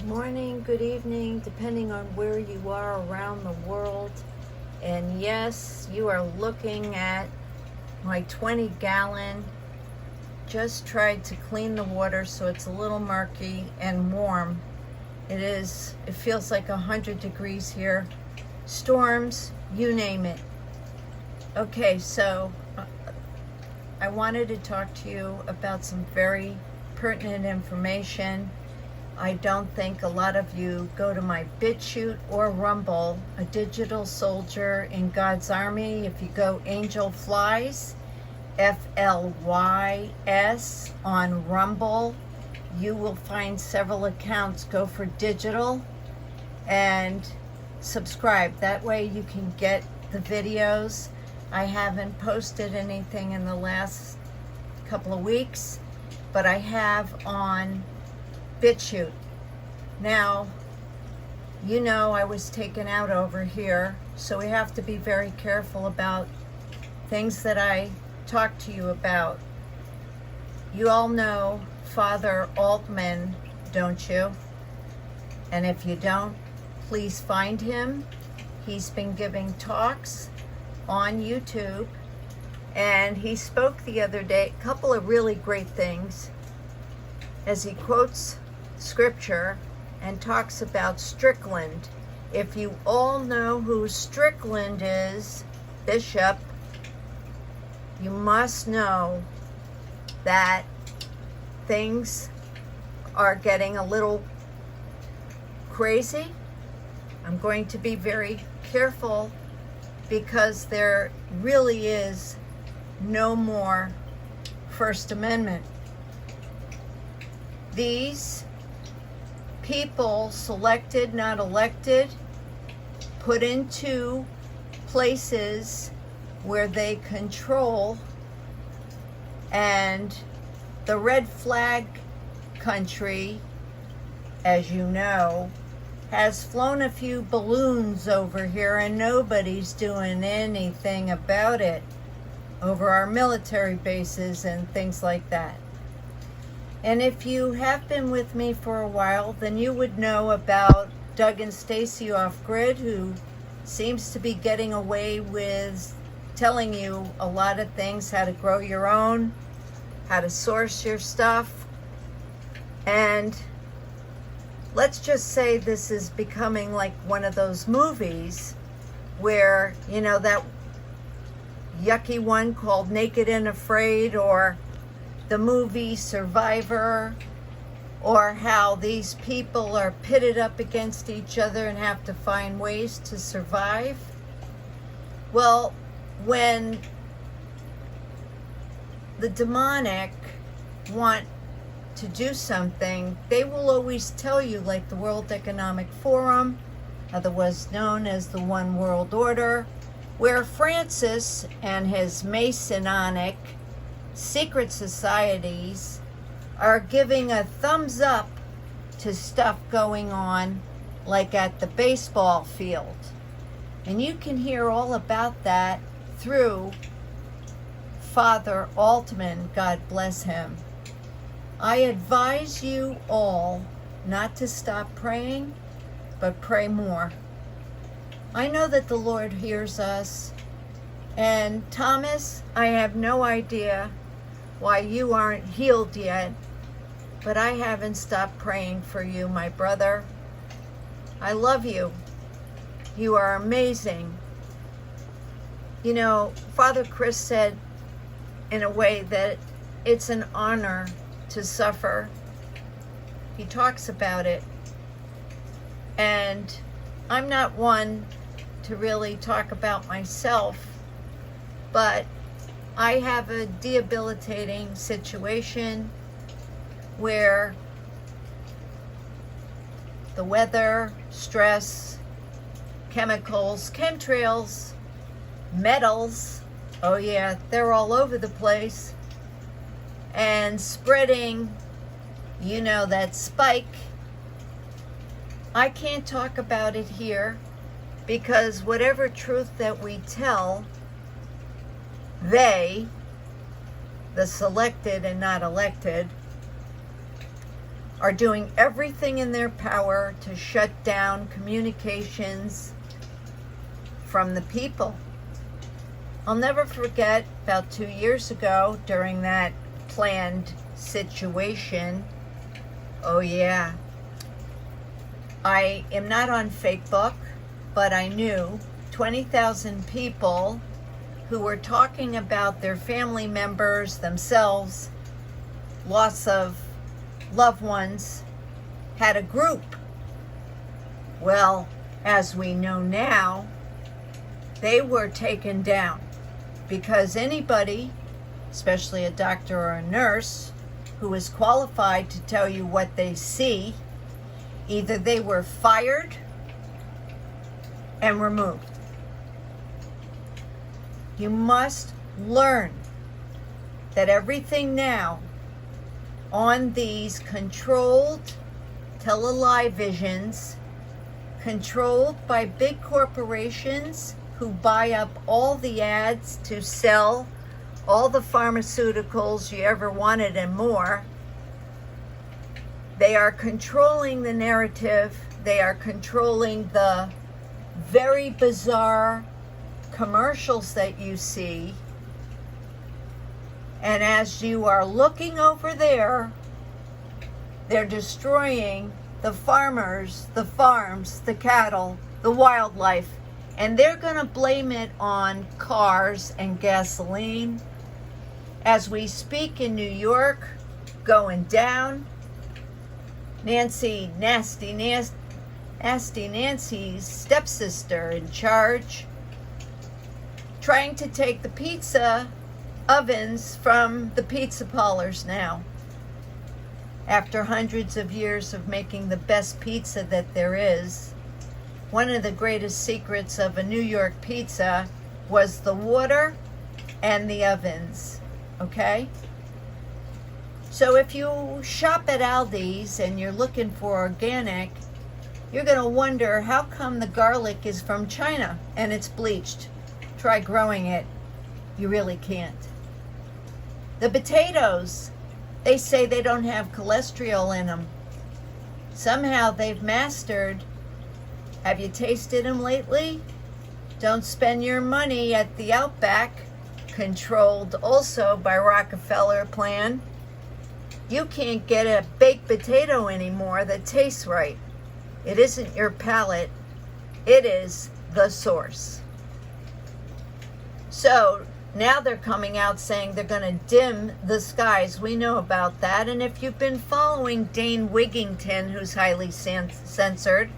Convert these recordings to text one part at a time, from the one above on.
morning, good evening, depending on where you are around the world. And yes, you are looking at my 20-gallon. Just tried to clean the water so it's a little murky and warm. It feels like 100 degrees here. Storms, you name it. Okay, so I wanted to talk to you about some very pertinent information. I don't think a lot of you go to my BitChute or Rumble, a digital soldier in God's army. If you go Angel Flies, FLYS on Rumble, you will find several accounts. Go for digital and subscribe. That way you can get the videos. I haven't posted anything in the last couple of weeks, but I have on BitChute. Now, you know I was taken out over here, so we have to be very careful about things that I talk to you about. You all know Father Altman, don't you? And if you don't, please find him. He's been giving talks on YouTube, and he spoke the other day a couple of really great things as he quotes scripture and talks about Strickland. If you all know who Strickland is, Bishop, you must know that things are getting a little crazy. I'm going to be very careful because there really is no more First Amendment. These people, selected, not elected, put into places where they control, and the red flag country, as you know, has flown a few balloons over here and nobody's doing anything about it over our military bases and things like that. And if you have been with me for a while, then you would know about Doug and Stacy Off Grid, who seems to be getting away with telling you a lot of things, how to grow your own, how to source your stuff. And let's just say this is becoming like one of those movies where, you know, that yucky one called Naked and Afraid, or the movie Survivor, or how these people are pitted up against each other and have to find ways to survive. Well, when the demonic want to do something, they will always tell you, like the World Economic Forum, otherwise known as the One World Order, where Francis and his Masonic secret societies are giving a thumbs up to stuff going on, like at the baseball field. And you can hear all about that through Father Altman, God bless him. I advise you all not to stop praying, but pray more. I know that the Lord hears us. And Thomas, I have no idea why you aren't healed yet, but I haven't stopped praying for you, my brother. I love you. You are amazing. You know, Father Chris said in a way that it's an honor to suffer. He talks about it. And I'm not one to really talk about myself, but I have a debilitating situation where the weather, stress, chemicals, chemtrails, metals, oh yeah, they're all over the place, and spreading, you know, that spike. I can't talk about it here because whatever truth that we tell, they, the selected and not elected, are doing everything in their power to shut down communications from the people. I'll never forget about 2 years ago during that planned situation. Oh yeah. I am not on Facebook, but I knew 20,000 people who were talking about their family members, themselves, loss of loved ones, had a group. Well, as we know now, they were taken down because anybody, especially a doctor or a nurse, who is qualified to tell you what they see, either they were fired and removed. You must learn that everything now on these controlled televisions, controlled by big corporations who buy up all the ads to sell all the pharmaceuticals you ever wanted and more. They are controlling the narrative. They are controlling the very bizarre commercials that you see. And as you are looking over there, they're destroying the farmers, the farms, the cattle, the wildlife, and they're going to blame it on cars and gasoline. As we speak in New York, going down, Nasty Nancy's stepsister in charge, trying to take the pizza ovens from the pizza parlors now. After hundreds of years of making the best pizza that there is, one of the greatest secrets of a New York pizza was the water and the ovens, okay? So if you shop at Aldi's and you're looking for organic, you're going to wonder how come the garlic is from China and it's bleached. Try growing it. You really can't. The potatoes, they say they don't have cholesterol in them. Somehow they've mastered. Have you tasted them lately? Don't spend your money at the Outback, controlled also by Rockefeller plan. You can't get a baked potato anymore that tastes right. It isn't your palate. It is the source. So now they're coming out saying they're going to dim the skies. We know about that. And if you've been following Dane Wigington, who's highly censored,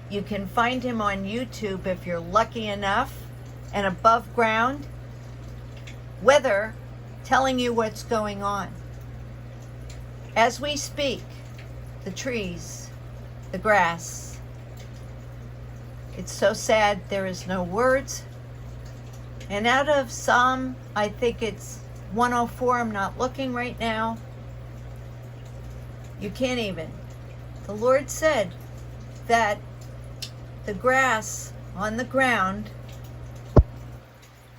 you can find him on YouTube if you're lucky enough, and above ground, weather telling you what's going on. As we speak, the trees, the grass, it's so sad there is no words. And out of Psalm, I think it's 104, I'm not looking right now, you can't even. The Lord said that the grass on the ground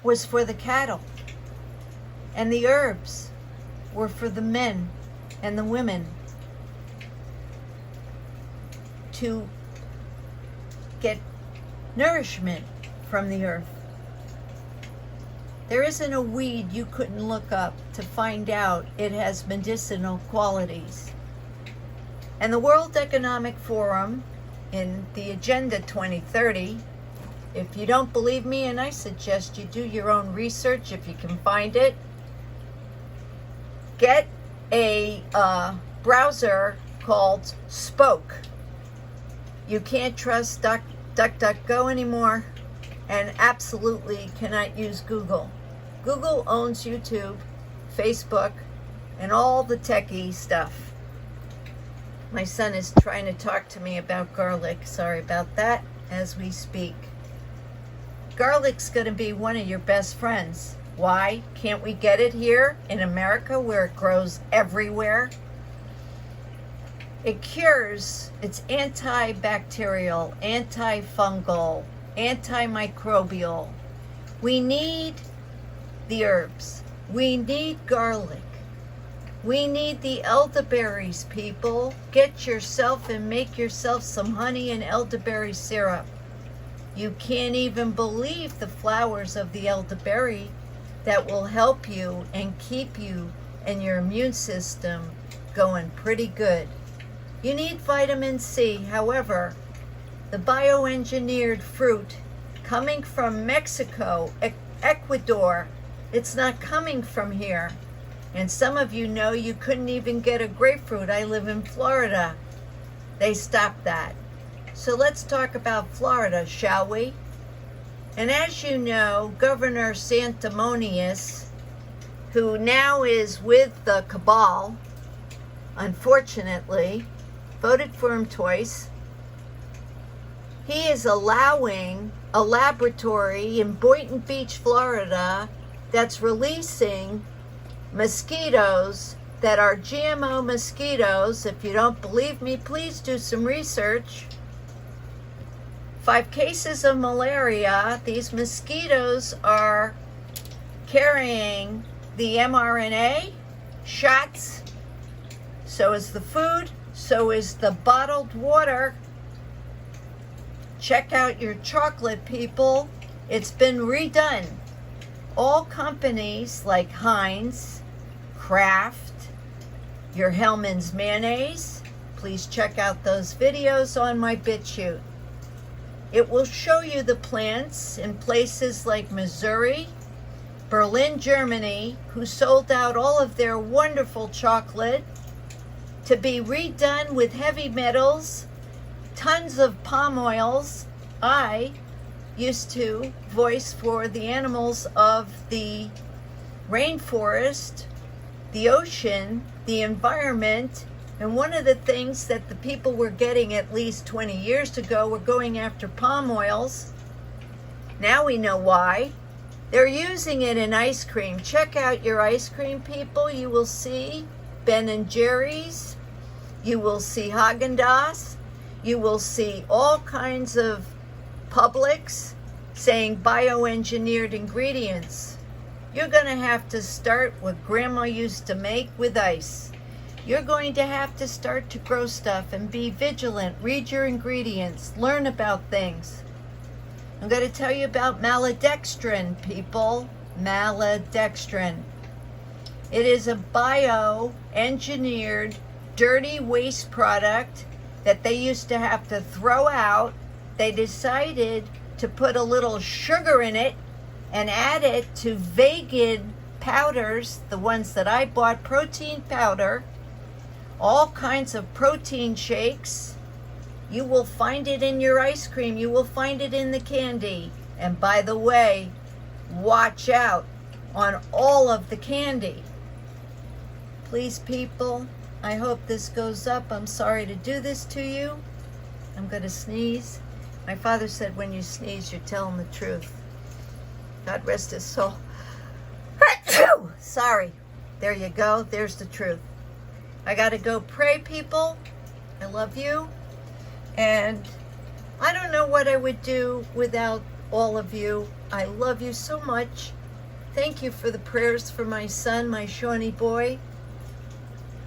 was for the cattle, and the herbs were for the men and the women to get nourishment from the earth. There isn't a weed you couldn't look up to find out it has medicinal qualities. And the World Economic Forum in the Agenda 2030, if you don't believe me, and I suggest you do your own research if you can find it, get a browser called Spoke. You can't trust DuckDuckGo anymore, and absolutely cannot use Google. Google owns YouTube, Facebook, and all the techie stuff. My son is trying to talk to me about garlic. Sorry about that, as we speak. Garlic's going to be one of your best friends. Why can't we get it here in America where it grows everywhere? It cures. It's antibacterial, antifungal, antimicrobial. We need the herbs. We need garlic. We need the elderberries, people. Get yourself and make yourself some honey and elderberry syrup. You can't even believe the flowers of the elderberry that will help you and keep you and your immune system going pretty good. You need vitamin C. However, the bioengineered fruit coming from Mexico, Ecuador, it's not coming from here. And some of you know you couldn't even get a grapefruit. I live in Florida. They stopped that. So let's talk about Florida, shall we? And as you know, Governor Sanctimonious, who now is with the cabal, unfortunately, voted for him twice. He is allowing a laboratory in Boynton Beach, Florida, that's releasing mosquitoes that are GMO mosquitoes. If you don't believe me, please do some research. 5 cases of malaria. These mosquitoes are carrying the mRNA shots. So is the food. So is the bottled water. Check out your chocolate, people. It's been redone. All companies like Heinz, Kraft, your Hellmann's mayonnaise, please check out those videos on my BitChute. It will show you the plants in places like Missouri, Berlin, Germany, who sold out all of their wonderful chocolate to be redone with heavy metals, tons of palm oils. I used to voice for the animals of the rainforest, the ocean, the environment, and one of the things that the people were getting at least 20 years ago were going after palm oils. Now we know why. They're using it in ice cream. Check out your ice cream, people. You will see Ben & Jerry's. You will see Haagen-Dazs. You will see all kinds of Publix saying bioengineered ingredients. You're going to have to start what Grandma used to make with ice. You're going to have to start to grow stuff and be vigilant. Read your ingredients. Learn about things. I'm going to tell you about maltodextrin, people. Maltodextrin. It is a bioengineered dirty waste product that they used to have to throw out. They decided to put a little sugar in it and add it to vegan powders, the ones that I bought, protein powder, all kinds of protein shakes. You will find it in your ice cream. You will find it in the candy. And by the way, watch out on all of the candy. Please, people, I hope this goes up. I'm sorry to do this to you. I'm going to sneeze. My father said when you sneeze, you're telling the truth. God rest his soul. Sorry. There you go. There's the truth. I got to go pray, people. I love you. And I don't know what I would do without all of you. I love you so much. Thank you for the prayers for my son, my Shawnee boy.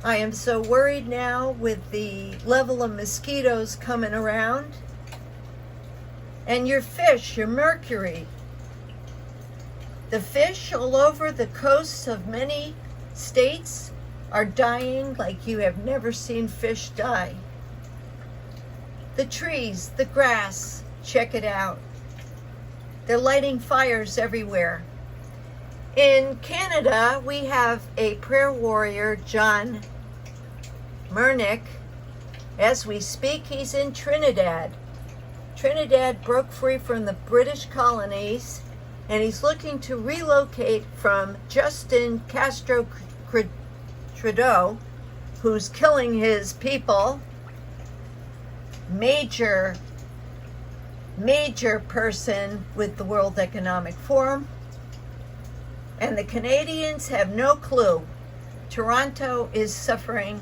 I am so worried now with the level of mosquitoes coming around. And your fish, your mercury. The fish all over the coasts of many states are dying like you have never seen fish die. The trees, the grass, check it out. They're lighting fires everywhere. In Canada, we have a prayer warrior, John Murnick. As we speak, he's in Trinidad. Trinidad broke free from the British colonies, and he's looking to relocate from Justin Castro Trudeau, who's killing his people. Major person with the World Economic Forum. And the Canadians have no clue. Toronto is suffering.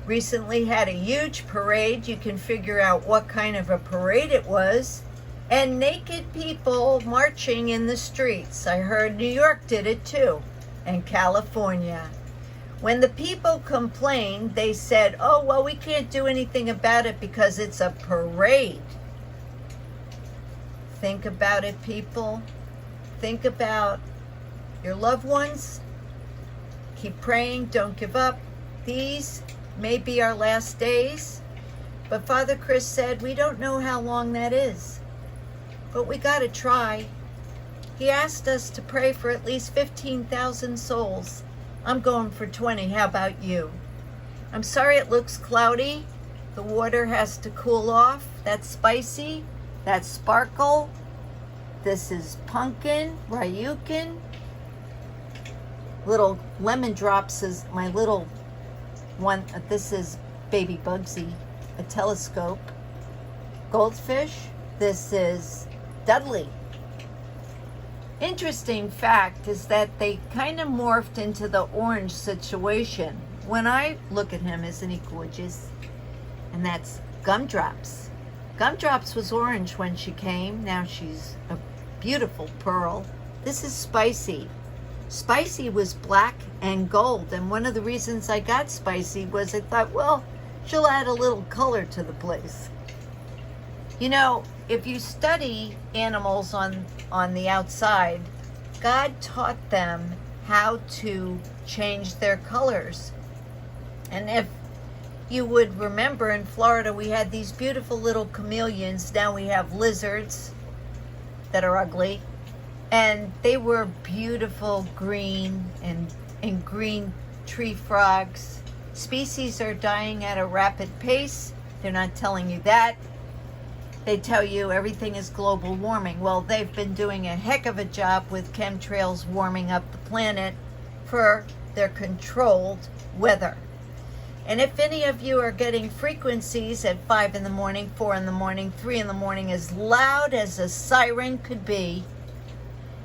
Recently had a huge parade. You can figure out what kind of a parade it was. And naked people marching in the streets. I heard New York did it too. And California. When the people complained, they said, oh, well, we can't do anything about it because it's a parade. Think about it, people. Think about your loved ones. Keep praying. Don't give up. These may be our last days. But Father Chris said, we don't know how long that is. But we got to try. He asked us to pray for at least 15,000 souls. I'm going for 20. How about you? I'm sorry it looks cloudy. The water has to cool off. That's spicy. That's sparkle. This is pumpkin, ryukin. Little lemon drops is my little one. This is baby Bugsy, a telescope. Goldfish. This is Dudley. Interesting fact is that they kind of morphed into the orange situation. When I look at him, isn't he gorgeous? And that's Gumdrops. Gumdrops was orange when she came. Now she's a beautiful pearl. This is Spicy. Spicy was black and gold. And one of the reasons I got Spicy was I thought, well, she'll add a little color to the place. You know, if you study animals on the outside, God taught them how to change their colors. And if you would remember, in Florida, we had these beautiful little chameleons. Now we have lizards that are ugly. And they were beautiful green and green tree frogs. Species are dying at a rapid pace. They're not telling you that. They tell you everything is global warming. Well, they've been doing a heck of a job with chemtrails warming up the planet for their controlled weather. And if any of you are getting frequencies at 5 in the morning, 4 in the morning, 3 in the morning, as loud as a siren could be,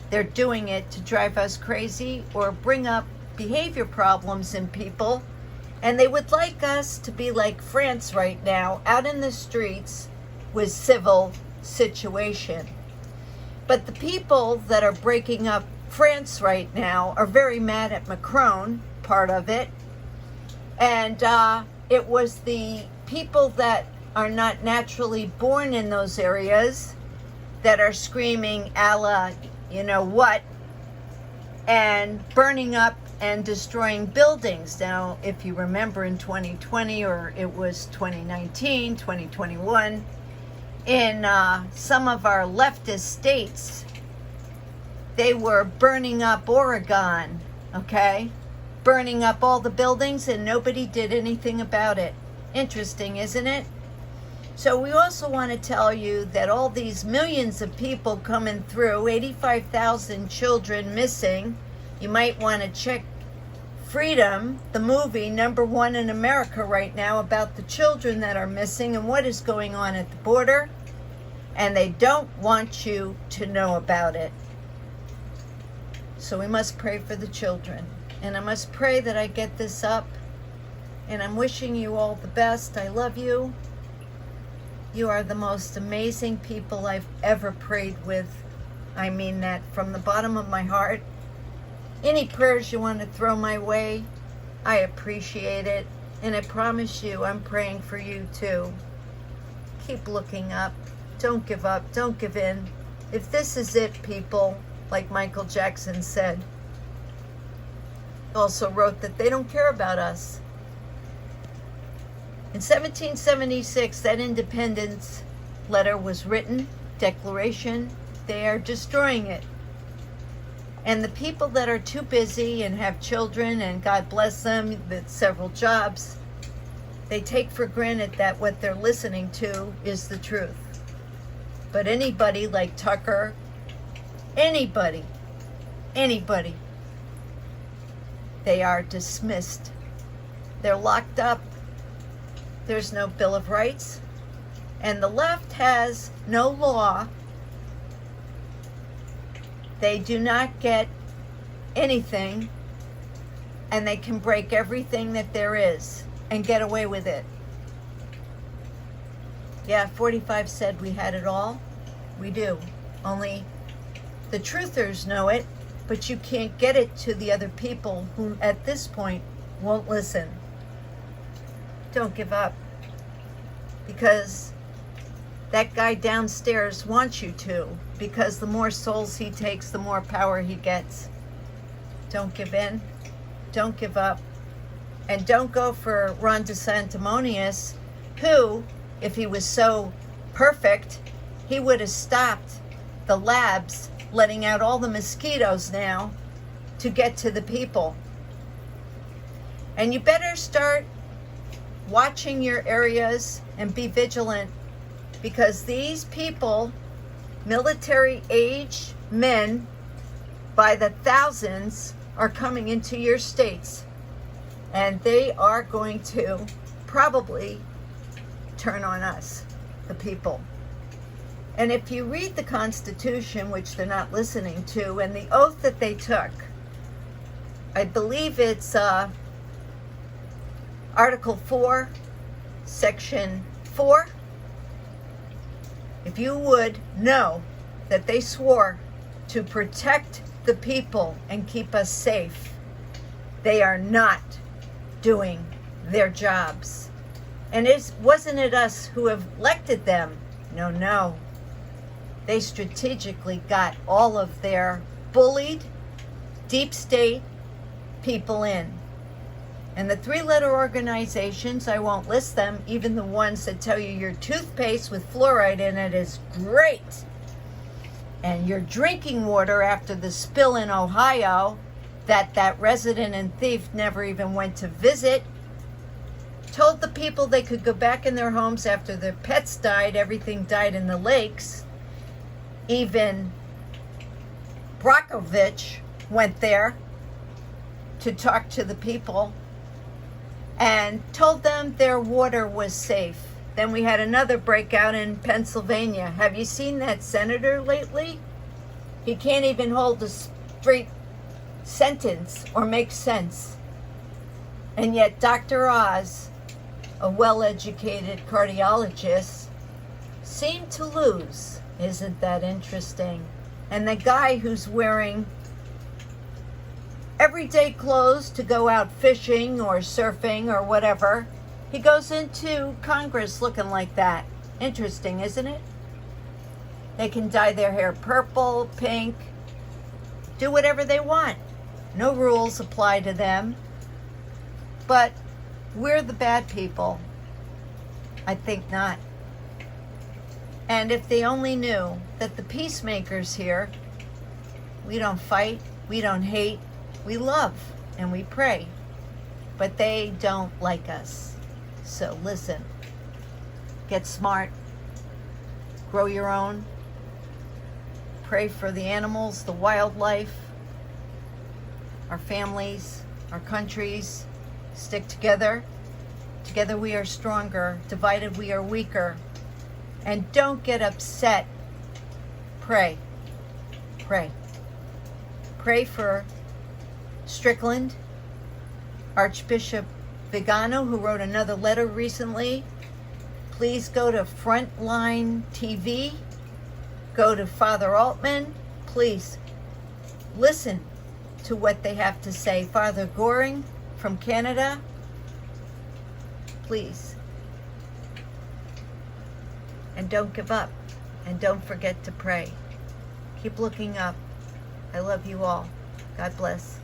they're doing it to drive us crazy or bring up behavior problems in people. And they would like us to be like France right now, out in the streets with civil situation. But the people that are breaking up France right now are very mad at Macron, part of it. And it was the people that are not naturally born in those areas that are screaming a la you know what, and burning up and destroying buildings. Now, if you remember in 2020, or it was 2019, 2021, in some of our leftist states, they were burning up Oregon, okay? Burning up all the buildings, and nobody did anything about it. Interesting, isn't it? So we also want to tell you that all these millions of people coming through, 85,000 children missing. You might want to check Freedom, the movie, #1 in America right now, about the children that are missing and what is going on at the border. And they don't want you to know about it. So we must pray for the children. And I must pray that I get this up. And I'm wishing you all the best. I love you. You are the most amazing people I've ever prayed with. I mean that from the bottom of my heart. Any prayers you want to throw my way, I appreciate it. And I promise you, I'm praying for you too. Keep looking up. Don't give up. Don't give in. If this is it, people, like Michael Jackson said, also wrote that they don't care about us. In 1776, that independence letter was written, declaration. They are destroying it. And the people that are too busy and have children, and God bless them with several jobs, they take for granted that what they're listening to is the truth. But anybody like Tucker, anybody, they are dismissed. They're locked up. There's no Bill of Rights. And the left has no law. They do not get anything. And they can break everything that there is and get away with it. Yeah, 45 said we had it all. We do. Only the truthers know it, but you can't get it to the other people who, at this point, won't listen. Don't give up, because that guy downstairs wants you to, because the more souls he takes, the more power he gets. Don't give in. Don't give up. And don't go for Ron DeSantimonious, who, if he was so perfect, he would have stopped the labs letting out all the mosquitoes now to get to the people. And you better start watching your areas and be vigilant, because these people, military age men by the thousands, are coming into your states, and they are going to probably turn on us, the people. And if you read the Constitution, which they're not listening to, and the oath that they took, I believe it's Article 4, Section 4. If you would know that they swore to protect the people and keep us safe, they are not doing their jobs. And wasn't it us who have elected them? No. They strategically got all of their bullied deep state people in. And the three-letter organizations, I won't list them, even the ones that tell you your toothpaste with fluoride in it is great, and your drinking water after the spill in Ohio that resident and thief never even went to visit, told the people they could go back in their homes after their pets died, everything died in the lakes. Even Brockovich went there to talk to the people and told them their water was safe. Then we had another breakout in Pennsylvania. Have you seen that senator lately? He can't even hold a straight sentence or make sense. And yet Dr. Oz, a well-educated cardiologist, seemed to lose. Isn't that interesting? And the guy who's wearing everyday clothes to go out fishing or surfing or whatever, he goes into Congress looking like that. Interesting, isn't it? They can dye their hair purple, pink, do whatever they want. No rules apply to them. But we're the bad people. I think not. And if they only knew that the peacemakers here, we don't fight, we don't hate, we love and we pray, but they don't like us. So listen, get smart, grow your own, pray for the animals, the wildlife, our families, our countries. Stick together. Together we are stronger. Divided we are weaker. And don't get upset. Pray. Pray. Pray for Strickland, Archbishop Vigano, who wrote another letter recently. Please go to Frontline TV. Go to Father Altman. Please listen to what they have to say. Father Goring from Canada. Please. And don't give up. And don't forget to pray. Keep looking up. I love you all. God bless.